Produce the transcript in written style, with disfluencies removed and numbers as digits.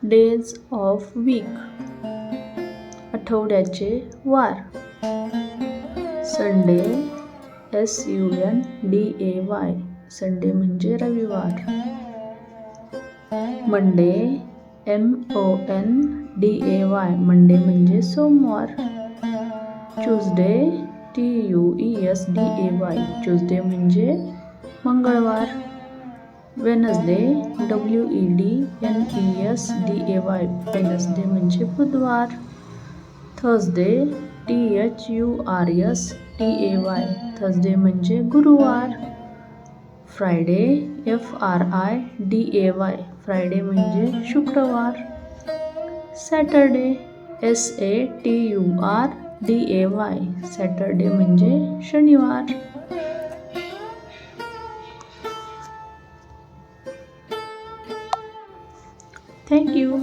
Days of weak, आठवड्याचे वार. Sunday, SUNDAY, Sunday म्हणजे रविवार. मंडे, MONDAY, मंडे म्हणजे सोमवार. ट्यूजडे, TUESDAY, ट्यूजडे म्हणजे मंगळवार. वेनसडे, WEDNESDAY, वेनसडे म्हणजे बुधवार. थर्सडे, THURSDAY, थर्सडे म्हणजे गुरुवार. फ्रायडे, FRIDAY, फ्रायडे म्हणजे शुक्रवार. सॅटरडे, SATURDAY, सॅटरडे म्हणजे शनिवार. Thank you.